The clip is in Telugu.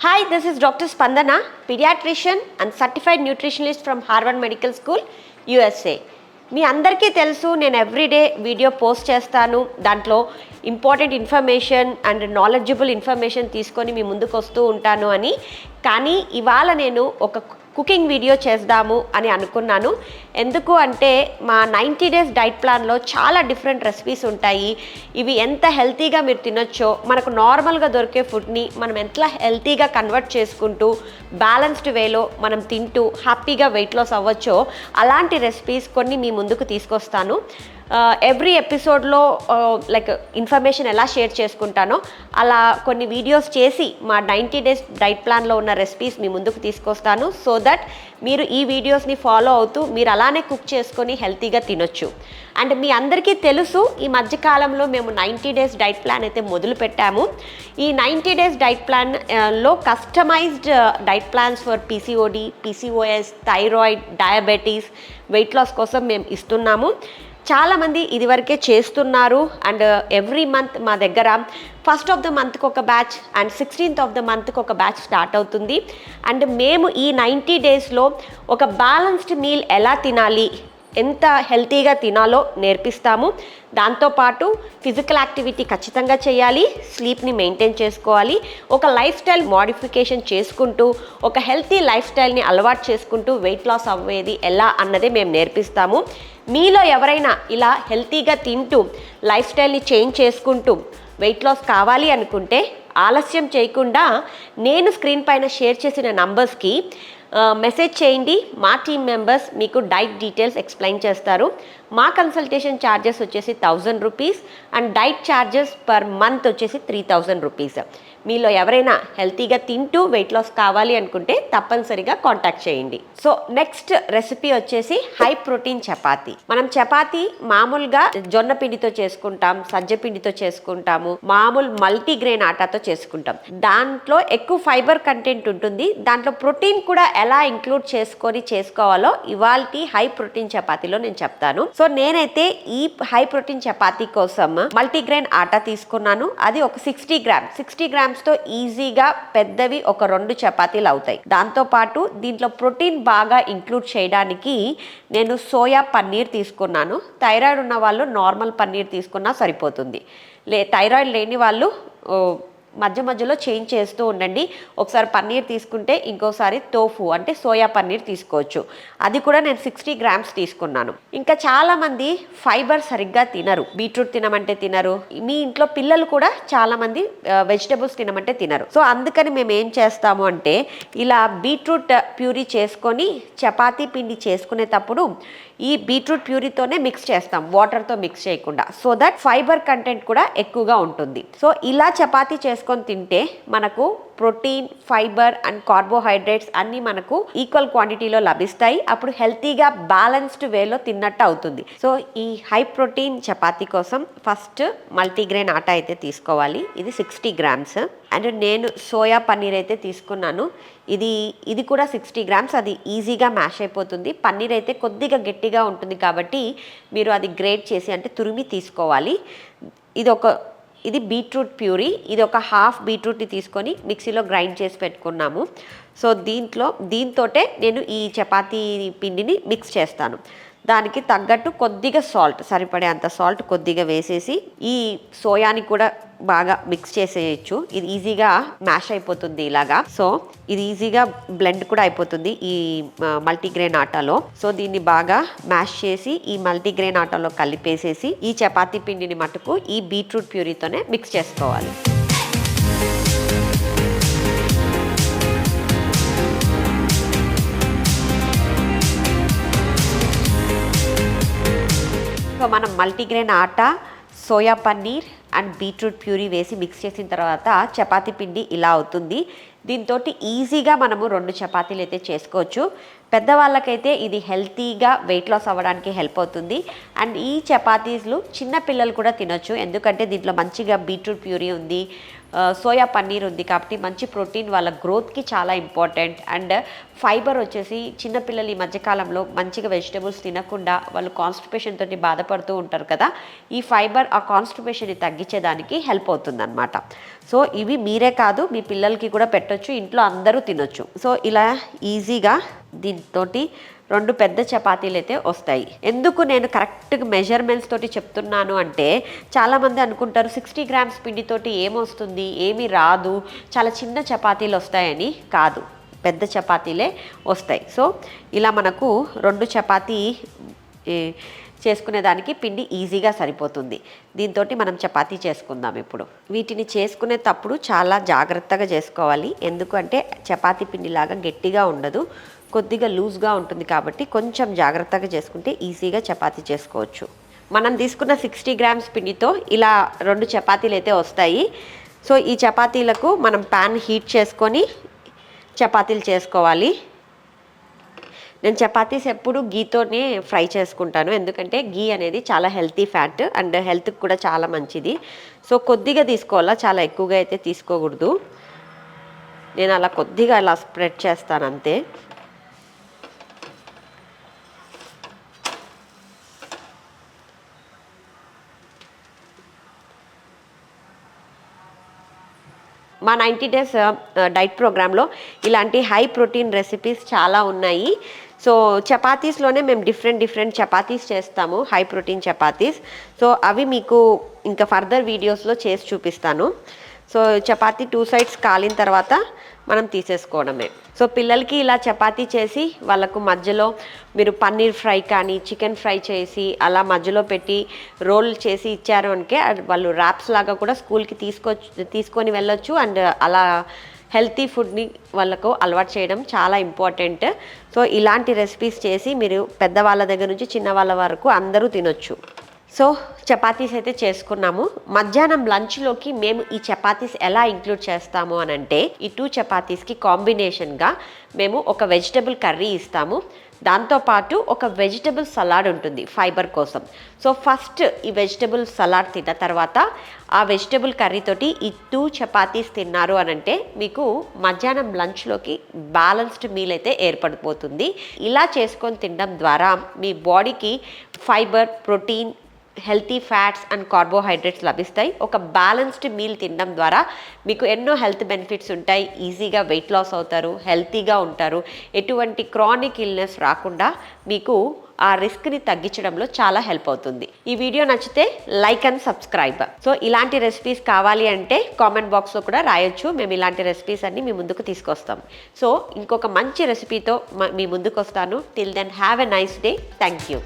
Hi, this is Dr. Spandana, pediatrician and certified nutritionist from Harvard Medical School, USA. మీ అందరికీ తెలుసు నేను ఎవ్రీడే వీడియో పోస్ట్ చేస్తాను. దాంట్లో important information and knowledgeable information తీసుకొని మీ ముందుకు వస్తూ ఉంటాను అని. కానీ ఇవాళ నేను ఒక కుకింగ్ వీడియో చేద్దాము అని అనుకున్నాను. ఎందుకు అంటే మా 90 డేస్ డైట్ ప్లాన్లో చాలా డిఫరెంట్ రెసిపీస్ ఉంటాయి. ఇవి ఎంత హెల్తీగా మీరు తినొచ్చో, మనకు నార్మల్గా దొరికే ఫుడ్ని మనం ఎంత హెల్తీగా కన్వర్ట్ చేసుకుంటూ బ్యాలెన్స్డ్ వేలో మనం తింటూ హ్యాపీగా వెయిట్ లాస్ అవ్వచ్చో అలాంటి రెసిపీస్ కొన్ని మీ ముందుకు తీసుకొస్తాను. ఎవ్రీ ఎపిసోడ్లో లైక్ ఇన్ఫర్మేషన్ ఎలా షేర్ చేసుకుంటానో అలా కొన్ని వీడియోస్ చేసి మా 90 డేస్ డైట్ ప్లాన్లో ఉన్న రెసిపీస్ మీ ముందుకు తీసుకొస్తాను. సో దట్ మీరు ఈ వీడియోస్ని ఫాలో అవుతూ మీరు అలానే కుక్ చేసుకొని హెల్తీగా తినొచ్చు. అండ్ మీ అందరికీ తెలుసు, ఈ మధ్యకాలంలో మేము 90 డేస్ డైట్ ప్లాన్ అయితే మొదలు పెట్టాము. ఈ 90 డేస్ డైట్ ప్లాన్లో customized diet plans for PCOD, PCOS, thyroid, diabetes, weight loss కోసం మేము ఇస్తున్నాము. చాలామంది ఇదివరకే చేస్తున్నారు. అండ్ ఎవ్రీ మంత్ మా దగ్గర ఫస్ట్ ఆఫ్ ద మంత్కి ఒక batch and 16th of the మంత్కి ఒక బ్యాచ్ స్టార్ట్ అవుతుంది. అండ్ మేము ఈ 90 డేస్లో ఒక బ్యాలెన్స్డ్ మీల్ ఎలా తినాలి, ఎంత హెల్తీగా తినాలో నేర్పిస్తాము. దాంతోపాటు ఫిజికల్ యాక్టివిటీ ఖచ్చితంగా చేయాలి, స్లీప్ని మెయింటైన్ చేసుకోవాలి, ఒక లైఫ్ స్టైల్ మోడిఫికేషన్ చేసుకుంటూ ఒక హెల్తీ లైఫ్ స్టైల్ని అలవాటు చేసుకుంటూ వెయిట్ లాస్ అవ్వేది ఎలా అన్నదే మేము నేర్పిస్తాము. మీలో ఎవరైనా ఇలా హెల్తీగా తింటూ లైఫ్ స్టైల్ని చేంజ్ చేసుకుంటూ వెయిట్ లాస్ కావాలి అనుకుంటే ఆలస్యం చేయకుండా నేను స్క్రీన్ పైన షేర్ చేసిన నంబర్స్కి మెసేజ్ చేయండి. మా టీమ్ మెంబర్స్ మీకు డైట్ డీటెయిల్స్ ఎక్స్ప్లెయిన్ చేస్తారు. మా కన్సల్టేషన్ ఛార్జెస్ వచ్చేసి 1000 rupees and diet charges per month వచ్చేసి 3000 రూపీస్. మీలో ఎవరైనా హెల్తీగా తింటూ వెయిట్ లాస్ కావాలి అనుకుంటే తప్పనిసరిగా కాంటాక్ట్ చేయండి. సో నెక్స్ట్ రెసిపీ వచ్చేసి హై ప్రోటీన్ చపాతీ. మనం చపాతీ మామూలుగా జొన్న పిండితో చేసుకుంటాం, సజ్జ పిండితో చేసుకుంటాము, మామూలు మల్టీగ్రెయిన్ ఆటాతో చేసుకుంటాం. దాంట్లో ఎక్కువ ఫైబర్ కంటెంట్ ఉంటుంది. దాంట్లో ప్రోటీన్ కూడా ఎలా ఇంక్లూడ్ చేసుకొని చేసుకోవాలో ఇవాల్టి హై ప్రోటీన్ చపాతీలో నేను చెప్తాను. సో నేనైతే ఈ హై ప్రోటీన్ చపాతీ కోసం మల్టీగ్రెయిన్ ఆటా తీసుకున్నాను. అది ఒక 60 గ్రామ్స్తో ఈజీగా పెద్దవి ఒక 2 చపాతీలు అవుతాయి. దాంతోపాటు దీంట్లో ప్రోటీన్ బాగా ఇంక్లూడ్ చేయడానికి నేను సోయా పన్నీర్ తీసుకున్నాను. థైరాయిడ్ ఉన్న వాళ్ళు నార్మల్ పన్నీర్ తీసుకున్నా సరిపోతుంది. థైరాయిడ్ లేని వాళ్ళు మధ్య మధ్యలో చేంజ్ చేస్తూ ఉండండి. ఒకసారి పన్నీర్ తీసుకుంటే ఇంకోసారి టోఫు అంటే సోయా పన్నీర్ తీసుకోవచ్చు. అది కూడా నేను 60 గ్రామ్స్ తీసుకున్నాను. ఇంకా చాలామంది ఫైబర్ సరిగ్గా తినరు. బీట్రూట్ తినమంటే తినరు. మీ ఇంట్లో పిల్లలు కూడా చాలామంది వెజిటబుల్స్ తినమంటే తినరు. సో అందుకని మేము ఏం చేస్తాము అంటే ఇలా బీట్రూట్ ప్యూరీ చేసుకొని చపాతీ పిండి చేసుకునేటప్పుడు ఈ బీట్రూట్ ప్యూరీతోనే మిక్స్ చేస్తాం, వాటర్తో మిక్స్ చేయకుండా. సో దట్ ఫైబర్ కంటెంట్ కూడా ఎక్కువగా ఉంటుంది. సో ఇలా చపాతీ చేసుకొని తింటే మనకు ప్రోటీన్, ఫైబర్ అండ్ కార్బోహైడ్రేట్స్ అన్నీ మనకు ఈక్వల్ క్వాంటిటీలో లభిస్తాయి. అప్పుడు హెల్తీగా బ్యాలెన్స్డ్ వేలో తిన్నట్టు అవుతుంది. సో ఈ హై ప్రోటీన్ చపాతీ కోసం ఫస్ట్ మల్టీగ్రెయిన్ ఆటా అయితే తీసుకోవాలి. ఇది 60 గ్రామ్స్. అండ్ నేను సోయా పన్నీర్ అయితే తీసుకున్నాను. ఇది కూడా 60 గ్రామ్స్. అది ఈజీగా మ్యాష్ అయిపోతుంది. పన్నీర్ అయితే కొద్దిగా గట్టిగా ఉంటుంది కాబట్టి మీరు అది గ్రేట్ చేసి అంటే తురిమి తీసుకోవాలి. ఇది బీట్రూట్ ప్యూరీ. ఇది ఒక హాఫ్ బీట్రూట్ని తీసుకొని మిక్సీలో గ్రైండ్ చేసి పెట్టుకున్నాము. సో దీంతోటే నేను ఈ చపాతీ పిండిని మిక్స్ చేస్తాను. దానికి తగ్గట్టు కొద్దిగా సాల్ట్, సరిపడే అంత సాల్ట్ కొద్దిగా వేసేసి ఈ సోయాని కూడా బాగా మిక్స్ చేసేయచ్చు. ఇది ఈజీగా మ్యాష్ అయిపోతుంది ఇలాగా. సో ఇది ఈజీగా బ్లెండ్ కూడా అయిపోతుంది ఈ మల్టీగ్రెయిన్ ఆటాలో. సో దీన్ని బాగా మ్యాష్ చేసి ఈ మల్టీగ్రెయిన్ ఆటాలో కలిపేసేసి ఈ చపాతీ పిండిని మటుకు ఈ బీట్రూట్ ప్యూరీతోనే మిక్స్ చేసుకోవాలి. సో మనం multigrain atta, soya paneer and beetroot puree వేసి మిక్స్ చేసిన తర్వాత చపాతీ పిండి ఇలా అవుతుంది. దీంతో ఈజీగా మనము 2 చపాతీలు అయితే చేసుకోవచ్చు. పెద్దవాళ్ళకైతే ఇది హెల్తీగా వెయిట్ లాస్ అవ్వడానికి హెల్ప్ అవుతుంది. అండ్ ఈ చపాతీస్లు చిన్న పిల్లలు కూడా తినొచ్చు, ఎందుకంటే దీంట్లో మంచిగా బీట్రూట్ ప్యూరీ ఉంది, సోయా పన్నీర్ ఉంది, కాబట్టి మంచి ప్రోటీన్ వాళ్ళ గ్రోత్కి చాలా ఇంపార్టెంట్. అండ్ ఫైబర్ వచ్చేసి చిన్నపిల్లలు ఈ మధ్యకాలంలో మంచిగా వెజిటబుల్స్ తినకుండా వాళ్ళు కాన్స్టిపేషన్ తోటి బాధపడుతూ ఉంటారు కదా, ఈ ఫైబర్ ఆ కాన్స్టిపేషన్ని తగ్గించేదానికి హెల్ప్ అవుతుంది అనమాట. సో ఇవి మీరే కాదు మీ పిల్లలకి కూడా పెట్టొచ్చు, ఇంట్లో అందరూ తినొచ్చు. సో ఇలా ఈజీగా దీంతో 2 పెద్ద చపాతీలు అయితే వస్తాయి. ఎందుకు నేను కరెక్ట్గా మెజర్మెంట్స్ తోటి చెప్తున్నాను అంటే, చాలామంది అనుకుంటారు 60 గ్రామ్స్ పిండితోటి ఏమొస్తుంది, ఏమీ రాదు, చాలా చిన్న చపాతీలు వస్తాయని. కాదు, పెద్ద చపాతీలే వస్తాయి. సో ఇలా మనకు 2 చపాతీ చేసుకునేదానికి పిండి ఈజీగా సరిపోతుంది. దీంతో మనం చపాతీ చేసుకుందాం. ఇప్పుడు వీటిని చేసుకునేటప్పుడు చాలా జాగ్రత్తగా చేసుకోవాలి, ఎందుకంటే చపాతీ పిండిలాగా గట్టిగా ఉండదు, కొద్దిగా లూజ్గా ఉంటుంది, కాబట్టి కొంచెం జాగ్రత్తగా చేసుకుంటే ఈజీగా చపాతీ చేసుకోవచ్చు. మనం తీసుకున్న 60 గ్రామ్స్ పిండితో ఇలా 2 చపాతీలు అయితే వస్తాయి. సో ఈ చపాతీలకు మనం ప్యాన్ హీట్ చేసుకొని చపాతీలు చేసుకోవాలి. నేను చపాతీస్ ఎప్పుడు గీతోనే ఫ్రై చేసుకుంటాను, ఎందుకంటే గీ అనేది చాలా హెల్తీ ఫ్యాట్ అండ్ హెల్త్కి కూడా చాలా మంచిది. సో కొద్దిగా తీసుకోవాలా, చాలా ఎక్కువగా అయితే తీసుకోకూడదు. నేను అలా కొద్దిగా అలా స్ప్రెడ్ చేస్తాను అంతే. మా 90 డేస్ డైట్ ప్రోగ్రాంలో ఇలాంటి హై ప్రోటీన్ రెసిపీస్ చాలా ఉన్నాయి. సో చపాతీస్లోనే మేము డిఫరెంట్ చపాతీస్ చేస్తాము, హై ప్రోటీన్ చపాతీస్. సో అవి మీకు ఇంకా ఫర్దర్ వీడియోస్లో చేసి చూపిస్తాను. సో చపాతీ 2 సైడ్స్ కాలిన తర్వాత మనం తీసేసుకోవడమే. సో పిల్లలకి ఇలా చపాతీ చేసి వాళ్ళకు మధ్యలో మీరు పన్నీర్ ఫ్రై కానీ చికెన్ ఫ్రై చేసి అలా మధ్యలో పెట్టి రోల్ చేసి ఇచ్చారు అంటే వాళ్ళు ర్యాప్స్ లాగా కూడా స్కూల్కి తీసుకొని వెళ్ళొచ్చు. అండ్ అలా హెల్తీ ఫుడ్ని వాళ్ళకు అలవాటు చేయడం చాలా ఇంపార్టెంట్. సో ఇలాంటి రెసిపీస్ చేసి మీరు పెద్దవాళ్ళ దగ్గర నుంచి చిన్నవాళ్ళ వరకు అందరూ తినొచ్చు. సో చపాతీస్ అయితే చేసుకున్నాము. మధ్యాహ్నం లంచ్లోకి మేము ఈ చపాతీస్ ఎలా ఇంక్లూడ్ చేస్తాము అని అంటే, ఈ 2 చపాతీస్కి కాంబినేషన్గా మేము ఒక వెజిటబుల్ కర్రీ ఇస్తాము, దాంతోపాటు ఒక వెజిటబుల్ సలాడ్ ఉంటుంది ఫైబర్ కోసం. సో ఫస్ట్ ఈ వెజిటబుల్ సలాడ్ తిన్న తర్వాత ఆ వెజిటబుల్ కర్రీతోటి ఈ 2 చపాతీస్ తిన్నారు అని అంటే మీకు మధ్యాహ్నం లంచ్లోకి బ్యాలెన్స్డ్ మీల్ అయితే ఏర్పడిపోతుంది. ఇలా చేసుకొని తినడం ద్వారా మీ బాడీకి fibre, protein, healthy fats and carbohydrates లభిస్తాయి. ఒక బ్యాలెన్స్డ్ మీల్ తినడం ద్వారా మీకు ఎన్నో హెల్త్ బెనిఫిట్స్ ఉంటాయి. ఈజీగా వెయిట్ లాస్ అవుతారు, హెల్తీగా ఉంటారు, ఎటువంటి క్రానిక్ ఇల్నెస్ రాకుండా మీకు ఆ రిస్క్ని తగ్గించడంలో చాలా హెల్ప్ అవుతుంది. ఈ వీడియో నచ్చితే లైక్ అండ్ సబ్స్క్రైబ్. సో ఇలాంటి రెసిపీస్ కావాలి అంటే కామెంట్ బాక్స్లో కూడా రాయొచ్చు, మేము ఇలాంటి రెసిపీస్ అన్ని మీ ముందుకు తీసుకొస్తాం. సో ఇంకొక మంచి రెసిపీతో మీ ముందుకు వస్తాను. Till then have a nice day. Thank you.